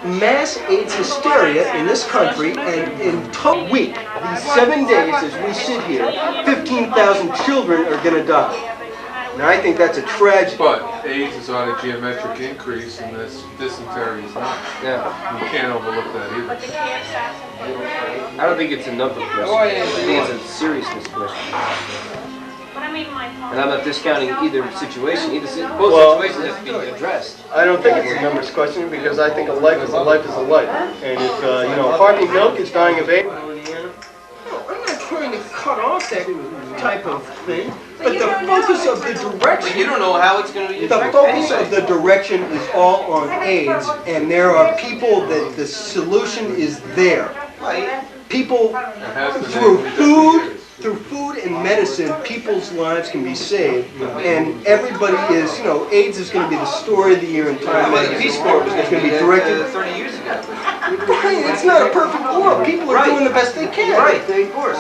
mass AIDS hysteria in this country, and in a week, these 7 days as we sit here, 15,000 children are going to die. And I think that's a tragedy. But AIDS is on a geometric increase, and this dysentery is not. Yeah. You can't overlook that either. I don't think it's a number question. I think it's a seriousness question. And I'm not discounting either situation. Both situations have to be addressed. I don't think it's a numbers question, because I think a life is a life is a life. And if, Harvey Milk is dying of AIDS, I'm not trying to cut off that type of thing, but the focus of the direction... But you don't know how it's going to be. The focus of the direction is all on AIDS, and there are people that the solution is there. People, through food and medicine, people's lives can be saved, and everybody is, AIDS is going to be the story of the year in time. The Peace Corps was going to be directed 30 years ago. Right, it's not a perfect world. People are doing the best they can. Right, of course.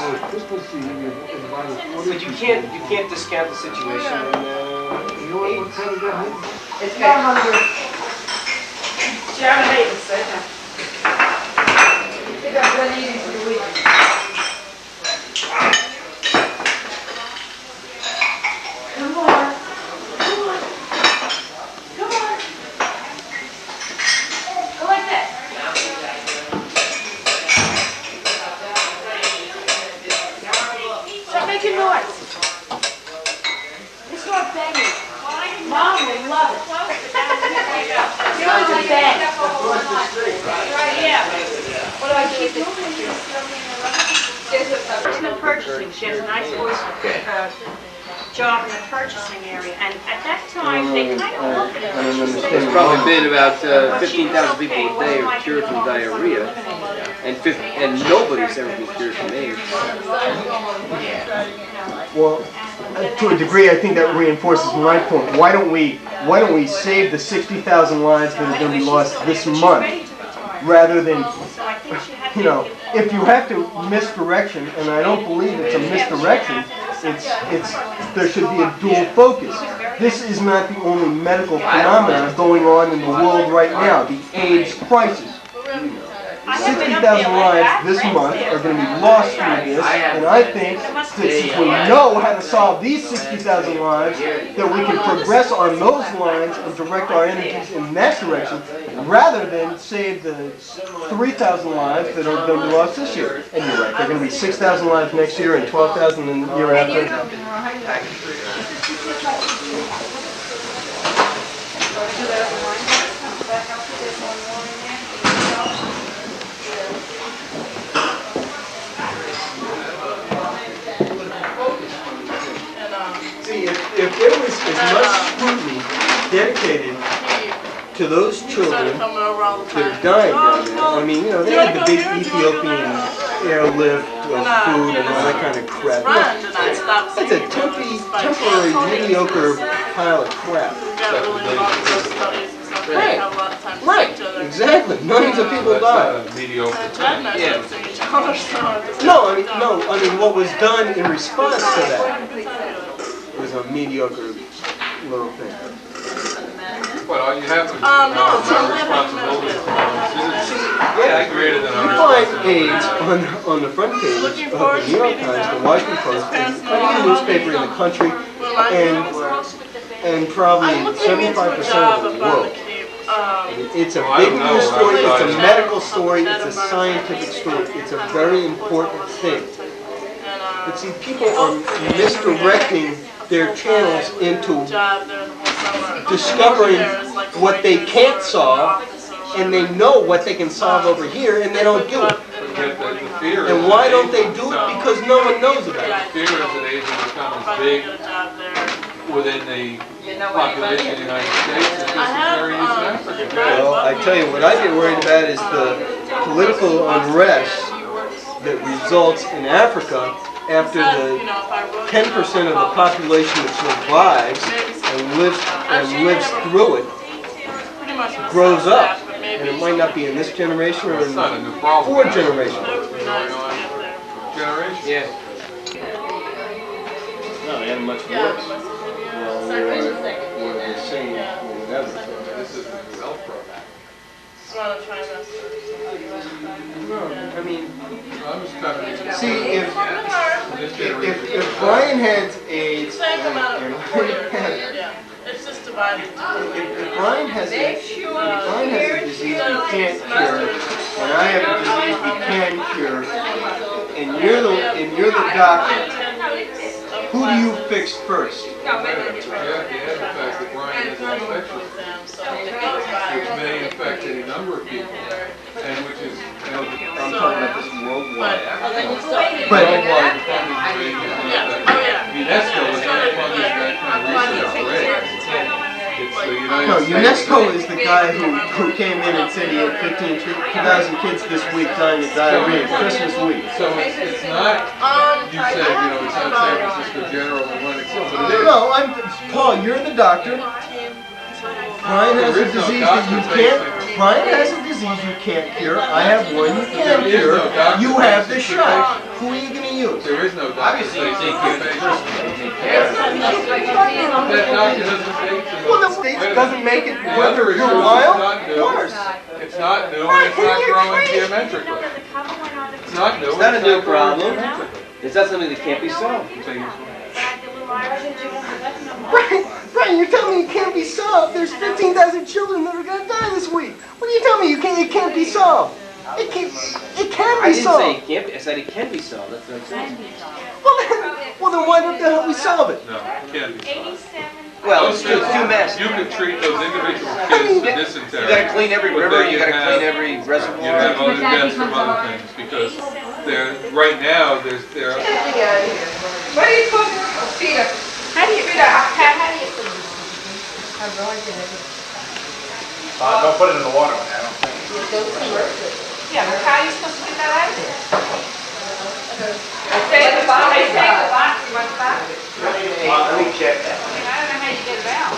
But you can't discount the situation. It's not under. Sharon Hayden said that. I think I've been eating for the week. Come on. Come on. Come on. Go like that. Stop making noise. It's not banging. Mom will love it. You're always a bang. Yeah. What do I keep doing? In the purchasing, she has a nice voice job in the purchasing area, and at that time they kind of looked at it. There's probably been about 15,000 people a day are cured from diarrhea, and nobody's ever been cured from AIDS. Well, to a degree, I think that reinforces my point. Why don't we save the 60,000 lives that are going to be lost this month, rather than, if you have to misdirection, and I don't believe it's a misdirection, there should be a dual focus. This is not the only medical phenomenon going on in the world right now, the AIDS crisis. 60,000 lives this month are going to be lost through this, and I think that since we know how to solve these 60,000 lives, that we can progress on those lines and direct our energies in that direction, rather than save the 3,000 lives that are going to be lost this year. And you're right, there are going to be 6,000 lives next year and 12,000 the year after. If there was as much scrutiny dedicated to those children that are dying down there, I mean, they had the big Ethiopian airlift of food and all that kind of crap. That's a temporary, mediocre pile of crap. Right, exactly. Millions of people die. Mediocre. No, I mean, what was done in response to that was a mediocre little thing. But all you have to do is our responsibility for our citizens. Yeah, greater than You our find AIDS on the front page of the New York Times, the Washington Post, and any newspaper in the country, and probably 75% of the world. It's a big news story, it's a medical story, it's a scientific story. It's a very important thing. But see, people are misdirecting their channels into discovering what they can't solve, and they know what they can solve over here, and they don't do it. And why don't they do it? Because no one knows about it. The fear is that AIDS will become as big within the population of the United States as dysentery is in Africa. Well, I tell you, what I get worried about is the political unrest that results in Africa after the 10% of the population that survives and lives through it grows up. And it might not be in this generation or in 4 generations. Yeah. No, they had much worse. Well, we're saying whatever. This is the health program. No, I mean, I'm just kind of. see, if Brian had AIDS, It's just divided. if Brian has a disease we can't cure, and I have a disease we can cure, and you're the doctor, who do you fix first? You have to add the fact that Brian is infectious, which may infect any number of people, and which is, I'm talking about this worldwide. But UNESCO is not funding that kind of research already. It's the United No, States. UNESCO is the guy who came in and said he had 2,000 kids this week dying of diarrhea, Christmas week. So it's not, you said, it's not San Francisco General Atlantic, but it is. No, Paul, you're the doctor. Brian has a disease that you can't. Brian has a disease you can't cure. I have one you can cure. You have the shot. Who are you going to use? There is no doctor. Obviously, that they takes can't the patient. That doctor doesn't take the. Well, the state doesn't make it The other worth issue your is while. it's not new. Worse. It's not new and it's not growing geometrically. It's not new. It's not a new growing problem. geometrically. It's not something that can't be solved. Brian, you're telling me it can't be solved? There's 15,000 children that are going to die this week. What are you telling me? It can't be solved. It can I be didn't say solved. it can't be. I said it can be solved. That's what I'm saying. Well, then why don't the hell we solve it? No, it can't be solved. Well, it's too massive. You can treat those individual kids with You dysentery. gotta clean every but river. then You gotta have- clean every You reservoir. have other deaths from other things because right now there What are you cooking? Peter. How do you put it? Don't put it in the water, man, I don't think. Yeah, but how are you supposed to get that out of there? Take the box, you want the box? Let me check that. I don't know how you get it out.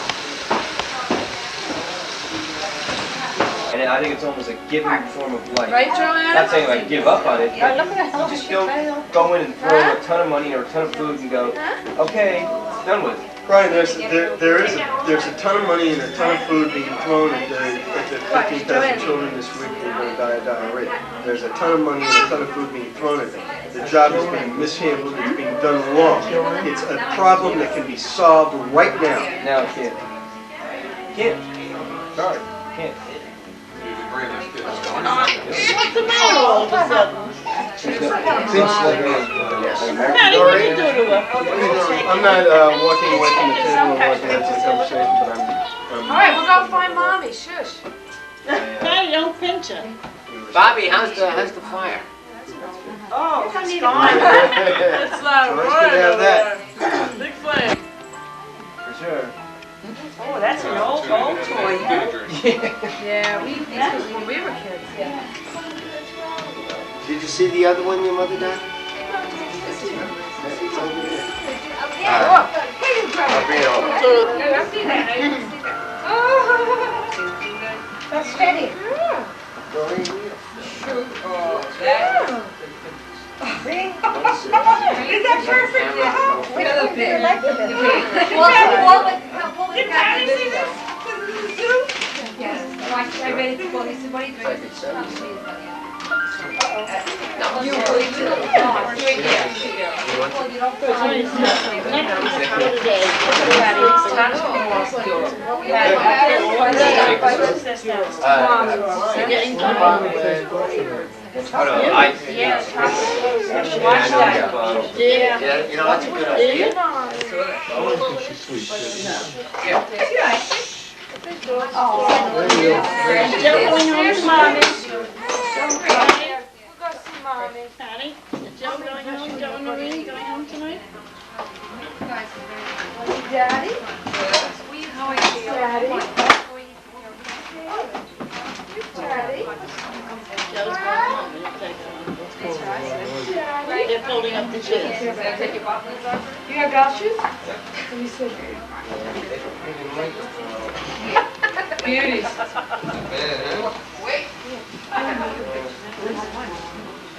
And I think it's almost a given form of life. Right, Joanne? Not saying like give up on it, but Look at that. you just don't go in and throw in a ton of money or a ton of food and go, okay, it's done with. Brian, there's a ton of money and a ton of food being thrown at the 15,000 children this week who are going to die of diarrhea. There's a ton of money and a ton of food being thrown at them. The job is being mishandled, it's being done wrong. It's a problem that can be solved right now. No, it can't. Can't. Sorry, can't. you can bring this kid. What's the matter all of a sudden? Sorry. I'm not walking away from the table and walking into the conversation, but I'm All right, we'll go find mommy, shush. Patty, don't pinch her. Bobby, how's the fire? Oh, it's fine. It's Always good to have that. Big flame. For sure. Oh, that's an old toy. Yeah, we used these when we were kids. Did you see the other one your mother got? I'll bring it over. That's Betty. Is that perfect? Oh, no, I know that bottle. Yeah, you know, that's a good idea. Joe going home to mommy. Patty. Is Joe going home? Joe and Marie going home tonight? Daddy? Joe's going home. We'll take her. They're folding up the chairs. You have golf shoes? Beauties.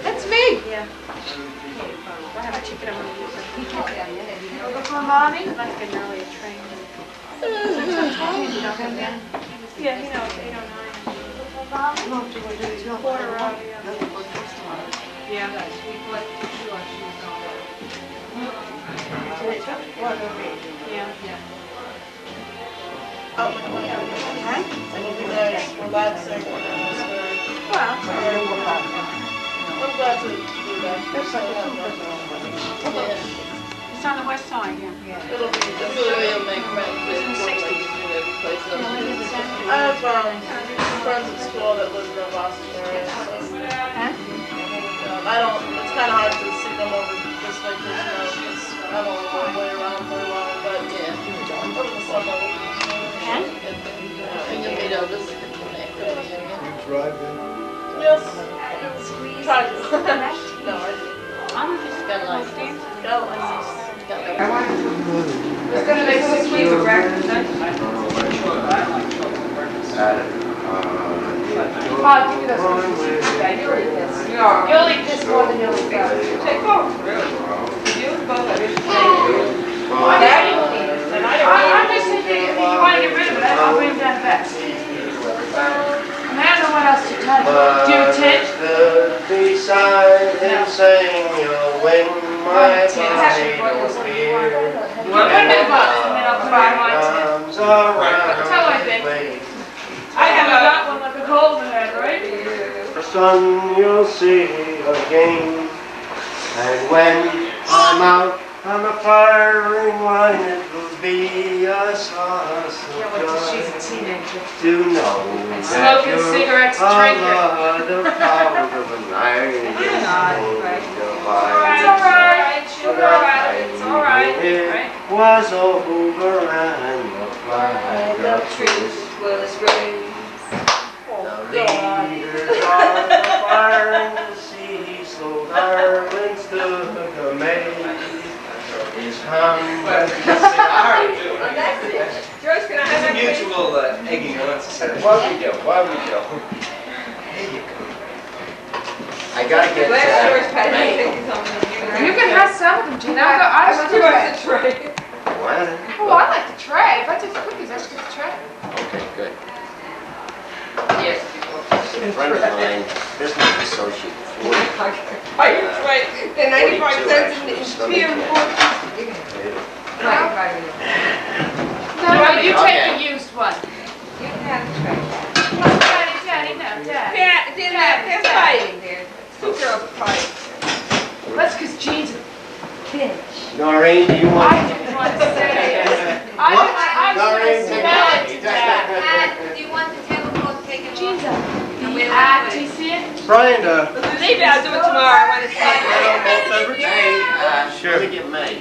That's me. Yeah. I have a ticket I want to use. Go for mommy? Like an earlier train. Yeah, you know, it's 8:09. Quarter of. Yeah. Yeah. Relaxing. Well, I'm glad to do that. It's on the west side, yeah. It'll make friends. I have friends at school that live in the Boston area. So, I don't. It's kind of hard to see them over this vacation because I don't go way around very long. But yeah, over the summer. And you meet Elvis. Drive in. Yes. Try to. No, I I'm just got a license. Got a license. it's gonna make some sweet for breakfast, huh? Bob, give me those cookies. Yeah, you'll eat this. You'll eat this more than you'll eat that. Take both. You both of it. Daddy will eat it. I'm just thinking, if you want to get rid of it, I'll bring it down back. I don't know what else to tell you. Do you tint? Beside him saying, you'll win my Put them in the box, and then I'll buy my tint. Tell her I did. I haven't got one like a golden head, right? Son, you'll see again. And when I'm out on the firing line, it will be a source of She's a joy teenager. to know that Smoking you're cigarettes, a drinking. lot of power of the night. It's alright, she'll grow out of it, it's alright, right? It was over and the flag of truce was raised. the leaders are firing the sea, so darling stood amazed. His hand Joyce, can I have that? Mutual egging on. Why we go? I gotta get You can have some of them, Gina. I just do it. What? Oh, I like the tray. If I take the cookies, I should get the tray. Okay, good. Yes. A friend of mine, business associate, Ford. Right. The 95 cents in the beer and pork. No, you take the used one. You can have the tray. Daddy, no, Daddy. They're fighting there. Two girls are fighting. That's because Jean's a bitch. Noreen, do you I want? didn't want to say it. I was going to smell it to death. Do you want the tablecloth taken Jean's off? a do you see it? Brian, Maybe I'll do it tomorrow. I want to see it. Hey, sure. Let me get May.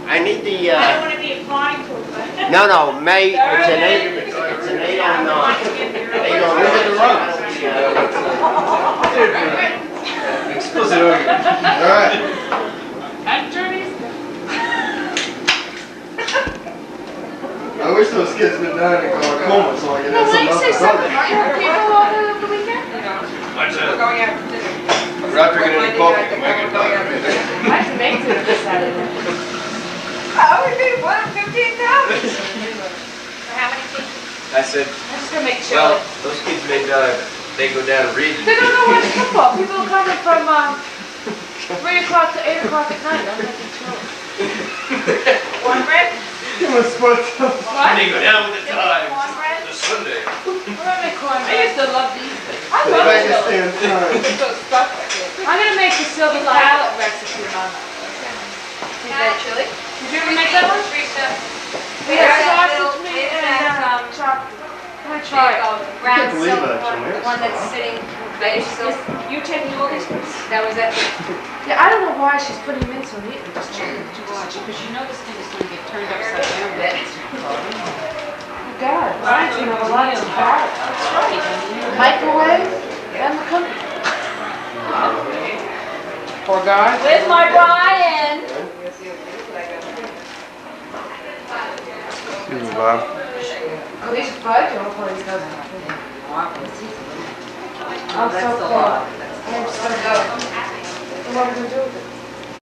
I need the, I don't want to be applying for it, but. no, May, it's an 809. 809. Look at the run. explicit argument. All right. Attorneys. I wish those kids been down in Glaucoma so I could No, have let some me up say the something. building. Are you people over the weekend? We're going out for dinner. not drinking any coffee. I have to make dinner this Saturday. Oh, we paid $115. For how many people? I said, I'm just gonna make well, chili. those kids made, they go down and read. They don't know what's football. People are coming from 3 o'clock to 8 o'clock at night. I'm making chili. Cornbread? Give him a sports. What? They go down with the times. Cornbread? The Sunday. We're gonna make cornbread. I used to love these things. I love Make us chili. stand time. I'm gonna make the silver palette recipe, Mom. Is that chili? Did you ever make that one? We have sausage meat and chocolate. I'm gonna try it. Can't believe that, Joanne. One that's sitting, You taking all these ones? that was it. Yeah, I don't know why she's putting them in so neatly. Just checking. Watch, because you know this thing is going to get turned upside down. Oh God, Brian's gonna have a lot of batter. That's right. Microwave and the cookie. Poor guy. Where's my Brian? Excuse me, Bob. Oh, these are fudge. Oh, boy, these guys are good. I'm so cold. I'm so good. What are we gonna do with it?